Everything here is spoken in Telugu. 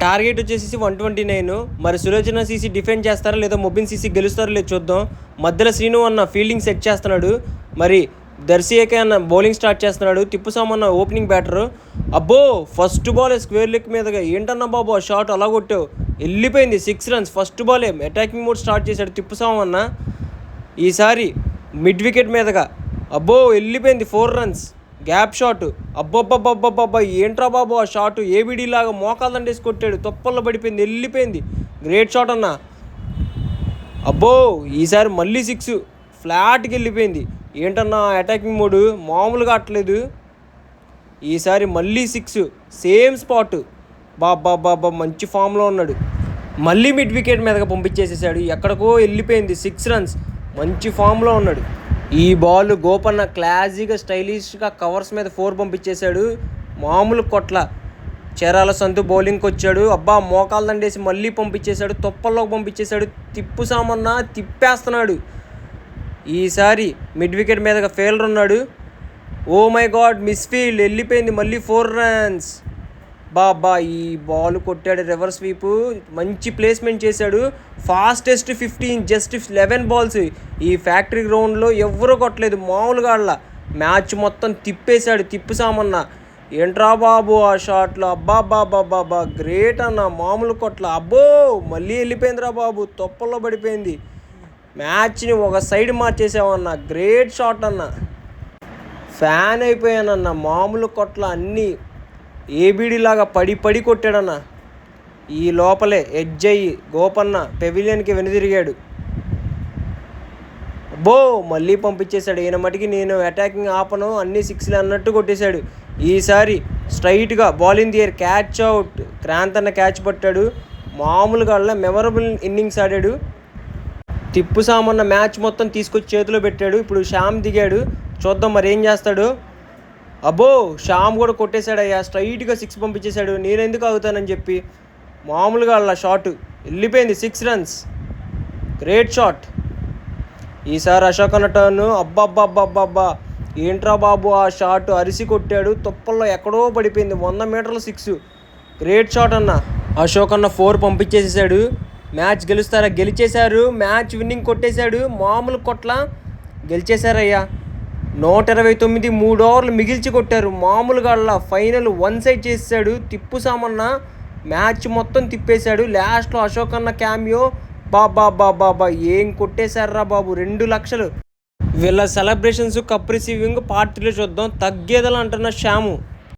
టార్గెట్ వచ్చేసి 129. మరి సులోచన సీసీ డిఫెండ్ చేస్తారా లేదా మొబిన్ సీసీ గెలుస్తారో లేదు చూద్దాం. మధ్యలో శ్రీను అన్న ఫీల్డింగ్ సెట్ చేస్తున్నాడు. మరి దర్శియేకే అన్న బౌలింగ్ స్టార్ట్ చేస్తున్నాడు. తిప్పుసామ అన్న ఓపెనింగ్ బ్యాటరు. అబ్బో ఫస్ట్ బాలే స్క్వేర్ లెగ్ మీదగా ఏంటన్నా బాబు ఆ షాట్ అలా కొట్టావు, వెళ్ళిపోయింది 6 runs. ఫస్ట్ బాలే అటాకింగ్ మోడ్ స్టార్ట్ చేశాడు తిప్పుసామ అన్న. ఈసారి మిడ్ వికెట్ మీదగా అబ్బో వెళ్ళిపోయింది 4 runs. Gap shot. అబ్బబ్బబ్బబ్బబ్బబ్బా ఏంట్రా బాబు ఆ షాటు ఏబిడి లాగా మోకాలు దండేసి కొట్టాడు, తొప్పల్లో పడిపోయింది, వెళ్ళిపోయింది. గ్రేట్ షాట్ అన్న. అబ్బో ఈసారి మళ్ళీ 6 ఫ్లాట్కి వెళ్ళిపోయింది. ఏంటన్నా అటాకింగ్ మోడు మామూలుగా ఆటలేదు. ఈసారి మళ్ళీ 6 సేమ్ స్పాట్. బాబా మంచి ఫామ్లో ఉన్నాడు. మళ్ళీ మిడ్ వికెట్ మీదగా పంపించేసేసాడు, ఎక్కడికో వెళ్ళిపోయింది 6 runs. మంచి ఫామ్లో ఉన్నాడు. ఈ బాల్ గోపన్న క్లాసీగా స్టైలిష్గా కవర్స్ మీద 4 పంపించేశాడు. మామూలు కొట్ల. చీరాల సంతు బౌలింగ్కి వచ్చాడు. అబ్బా మోకాలు దండేసి మళ్ళీ పంపించేశాడు, తొప్పల్లోకి పంపించేశాడు. తిప్పుసామన్న తిప్పేస్తున్నాడు. ఈసారి మిడ్ వికెట్ మీదగా ఫెయిలర్ ఉన్నాడు. ఓ మై గాడ్ మిస్ఫీల్డ్, వెళ్ళిపోయింది మళ్ళీ 4 runs. బాబా ఈ బాల్ కొట్టాడు రివర్స్ స్వీపు, మంచి ప్లేస్మెంట్ చేశాడు. Fastest 15 just 11 balls. ఈ ఫ్యాక్టరీ గ్రౌండ్లో ఎవరూ కొట్టలేదు మామూలుగా. మ్యాచ్ మొత్తం తిప్పేశాడు తిప్పుసామన్న. ఏంట్రా బాబు ఆ షాట్లో, అబ్బా గ్రేట్ అన్న, మామూలు కొట్ల. అబ్బో మళ్ళీ వెళ్ళిపోయిందిరా బాబు, తొప్పల్లో పడిపోయింది. మ్యాచ్ని ఒక సైడ్ మార్చేసామన్న, గ్రేట్ షాట్ అన్న. ఫ్యాన్ అయిపోయానన్న, మామూలు కొట్ల అన్నీ ఏబిడి లాగా పడి కొట్టాడన్న. ఈ లోపలే ఎడ్జ్ అయ్యి గోపన్న పెవిలియన్కి వెనుదిరిగాడు. అబ్బో మళ్ళీ పంపించేశాడు. ఈయన మటుకి నేను అటాకింగ్ ఆపను, అన్నీ 6 అన్నట్టు కొట్టేశాడు. ఈసారి స్ట్రైట్గా ball in the air, catch out. Kranth అన్న క్యాచ్ పట్టాడు. మామూలుగా మెమరబుల్ ఇన్నింగ్స్ ఆడాడు. తిప్పుసామన్న మ్యాచ్ మొత్తం తీసుకొచ్చి చేతిలో పెట్టాడు. ఇప్పుడు శ్యామ్ దిగాడు, చూద్దాం మరి ఏం చేస్తాడు. అబ్బో శ్యామ్ కూడా కొట్టేశాడయ్యా, స్ట్రైట్గా 6 పంపించేశాడు. నేను ఎందుకు ఆగుతానని చెప్పి మామూలుగా అలా షాట్ వెళ్ళిపోయింది 6 runs. Great shot. ఈసారి అశోక్ అన్న టర్న్. అబ్బా ఏంట్రా బాబు ఆ షాట్ అరిసి కొట్టాడు, తొప్పల్లో ఎక్కడో పడిపోయింది. 100 meterల 6. గ్రేట్ షాట్ అన్న. అశోక్ అన్న 4 పంపించేసేసాడు. మ్యాచ్ గెలుస్తారా? గెలిచేశారు. మ్యాచ్ విన్నింగ్ కొట్టేశాడు. మామూలు కొట్ల గెలిచేశారయ్యా. 129 3 ఓవర్లు మిగిల్చి కొట్టారు. మామూలుగా ఫైనల్ 1 side చేసాడు తిప్పుసామన్న. మ్యాచ్ మొత్తం తిప్పేశాడు. లాస్ట్లో అశోక్ అన్న క్యామియో. బాబా ఏం కొట్టేశారా బాబు, 2 లక్షలు. వీళ్ళ సెలబ్రేషన్స్ కప్ రిసీవింగ్ పార్ట్ 3లో చూద్దాం. తగ్గేదలా అంటున్న శ్యాము.